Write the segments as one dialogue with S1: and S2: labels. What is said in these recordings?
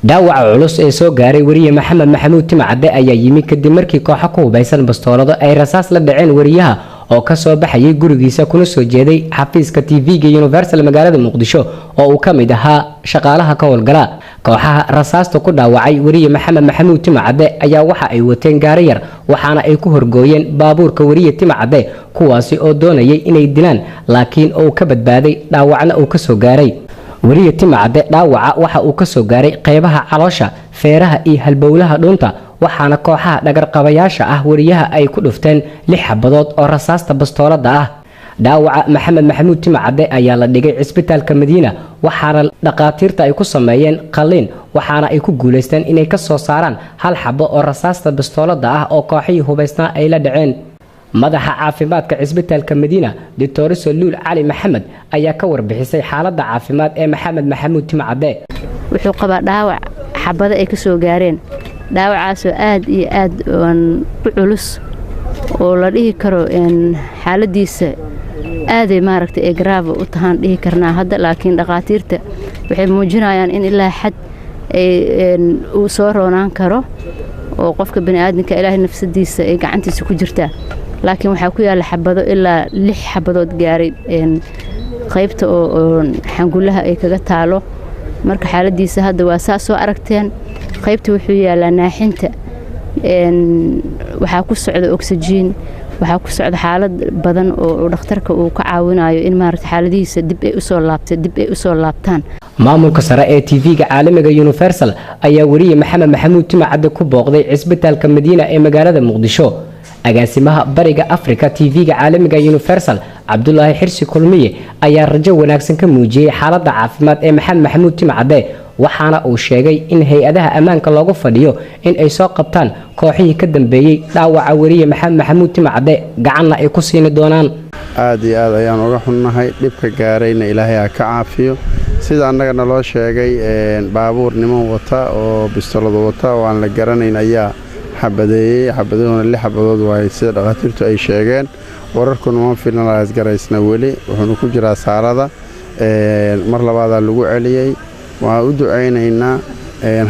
S1: dhaawaca culus ee soo gaaray wariye maxamed maxamuud timacade ayaa yimi kadib markii kooxo ku hubeysan bastoolado ay rasaas la dhaceen wariyaha oo ka soo baxayay gurigiisa kuna soo jeeday xafiiska TV-ga Universal magaalada Muqdisho oo uu kamid ahaa shaqaalaha ka howlgala kooxaha rasaasta ku dhaawacay wariye maxamed maxamuud timacade ayaa waxa ay wateen gaari yar waxaana ay ku horgooyeen baabuurka wariye timacade kuwaasi oo doonayay inay dilaan laakiin uu ka badbaaday dhaawacna uu ka soo gaaray wariye timacade dhaawaca waxa uu ka soo gaaray qaybaha caloosha feeraha iyo halbowlaha dhunta waxaana kooxaha dhagar qabayaasha ah wariyaha ay ku dhufteen 6 xabadood oo rasaasta bastoolada ah dhaawaca maxamed maxamuud timacade ayaa la dhigay cisbitaalka Madiina waxaana dhaqaatiirta ay ku sameeyeen qaliin waxaana ay ku guuleysteen inay ka soo saaraan 1 xabo oo rasaasta bastoolada ah oo kooxihii hubeysnaa ay la dhaceen madaxa caafimaadka cisbitaalka Madiina Dr. Luul Cali Maxamed ayaa ka warbixisay xaaladda caafimaad ee maxamed maxamuud timacade
S2: wuxuu qabaa dhaawac xabada ay ka soo gaareen dhaawacaas oo aad iyo aad u culus oo la dhihi karo in xaaladiisa aad ay maaragtay ee grave u tahan dhihi karnaa hadda laakiin dhaqaatiirta waxay muujinayaan in ilaa xad uu soo roonaan karo oo qofka bani'aadamka ilaahay nafsadiisa ay gacantiisa ku jirtaa laakiin waxa ku yaala xabado ilaa 6 xabadood gaaray qaybta oo xangulaha ay kaga taalo marka xaaladiisa hadda waa soo aragteen qaybta wuxuu yaalaa naaxinta waxa ku socda oxygen waxa ku socda xaalad badan oo dhakhtarka uu ka caawinayo in maaragtay xaaladiisa dib ay u soo laabtaan
S1: maamulka sare ee TV-ga caalamiga Universal ayaa wariye maxamed maxamuud timacade ku booqday cisbitaalka Madiina ee magaalada Muqdisho agaasimaha bariga Afrika TV-ga caalamiga Universal Cabdullaahi Xirsi Kulmiye ayaa rajo wanaagsan ka muujiyay xaaladda caafimaad ee maxamed maxamuud timacade waxaana uu sheegay in hay'adaha ammaanka loogu fadhiyo in ay soo qabtaan kooxihii ka dambeeyay dhaawaca wariye maxamed maxamuud timacade gacanna ay ku siin doonaan
S3: aad iyo aad ayaan uga xunnahay dhibka gaarayna Ilaahay ha ka caafiyo sida annagana loo sheegay baabuur niman wata oo bistolado wata oo aan la garanayn ayaa xabadoona 6 xabadood waay sida dhaqaatiirtu ay sheegeen wararkuna ma filan la isgaraysna weli wuxuu ku jiraa saarada mar labaad lagu celiyay waa u duceynaynaa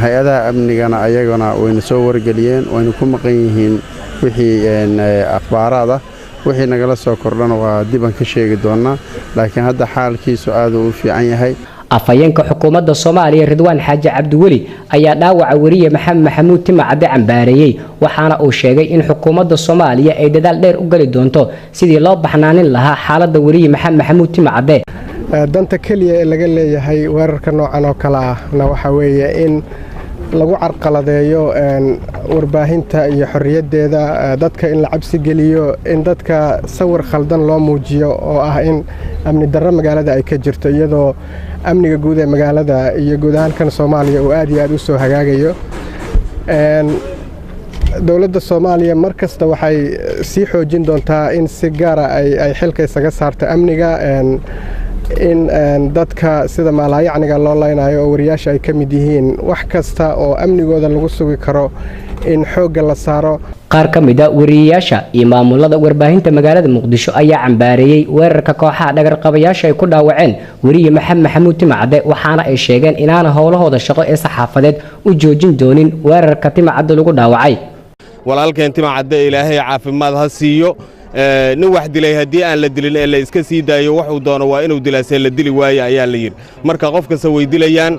S3: hay'adaha amnigana ayagana wayna soo wargeliyeen wayna ku maqan yihiin wixii akhbaarada wixii nagala soo kordhana waa diban ka sheegi doonaa laakiin hadda xaalkiisu aad u fiican yahay
S1: afayeenka xukuumadda Soomaaliya Ridwaan Xaaji Cabdiweli ayaa dhaawaca wariye maxamed maxamuud timacade cambaareeyay waxaana uu sheegay in xukuumadda Soomaaliya ay dadaal dheer u gali doonto sidii loo baxnaanin lahaa xaaladda wariye maxamed maxamuud timacade
S4: danta kaliya ee laga leeyahay weerarka noocan oo kala ah waxa weeye in lagu carqaladeeyo warbaahinta iyo xorriyadeeda dadka in la cabsi geliyo in dadka sawir khaldan loo muujiyo oo ah in amni darro magaalada ay ka jirto iyadoo amniga guud ee magaalada iyo guud ahaan Soomaaliya uu aad iyo aad u soo hagaagayo dawladda Soomaaliya markasta waxay sii xoojin doontaa in si gaar ah ay xilka isaga saarto amniga in dadka sida maalayacniga loo leynayo oo wariyaasha ay ka mid yihiin wax kasta oo amnigooda lagu sugi karo in xoogga la saaro
S1: qaar ka mid ah wariyaasha iyo maamulada warbaahinta magaalada Muqdisho ayaa cambaareeyay weerarka kooxaha dhagar qabayaasha ay ku dhaawaceen wariye maxamed maxamuud timacade waxaana ay sheegeen inaana howlahooda shaqo ee saxaafadeed u joojin doonin weerarka timacade lagu dhaawacay
S5: walaalkeen timacade Ilaahay caafimaad ha siiyo nin wax dilay hadii aan la dilin ee la iska sii daayo wuxuu doono waa inuu dilaasay la dili waayo ayaa la yiri marka qof kasta way dilayaan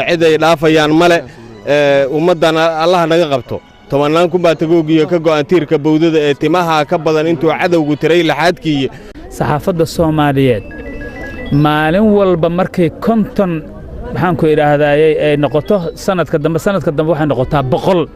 S5: cid ay dhaafayaan male ummadana Allah naga qabto tobanaan ku baa tagoogiyo ka go'an tiirka bawdada ee timaha ka badan intuu cadawgu tiray laxaadkii
S6: saxaafadda Soomaaliyeed maalin walba markay konton maxaan ku iraahdaayay ay noqoto sanadka dambe waxay noqotaa 100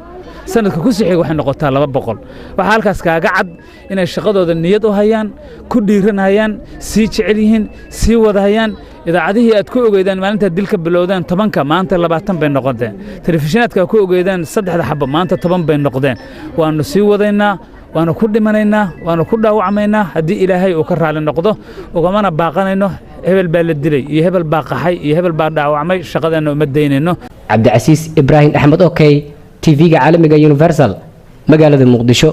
S6: sanadka ku sii xig waxay noqotaa 200 waxa halkaas kaaga cad inay shaqadooda niyad u hayaan ku dhiiranayaan si jecel yihiin si wadahayaan idaacadihii aad ku ogeydaan maalinta dilka bilowdaan 10ka maanta 20 bay noqdeen telefishiinaadka ku ogeydaan 3 xabba maanta 10 bay noqdeen waanu sii wadaynaa waanu ku dhimanaynaa waanu ku dhaawacmaynaa hadii Ilaahay uu ka raali noqdo ugamana baaqanayno hebel baa la dilay iyo hebel baa qaxay iyo hebel baa dhaawacmay shaqadeena uma deynayno
S1: Cabdi Casiis Ibrahim Axmed Okay TV-ga caalamiga Universal magaalada Muqdisho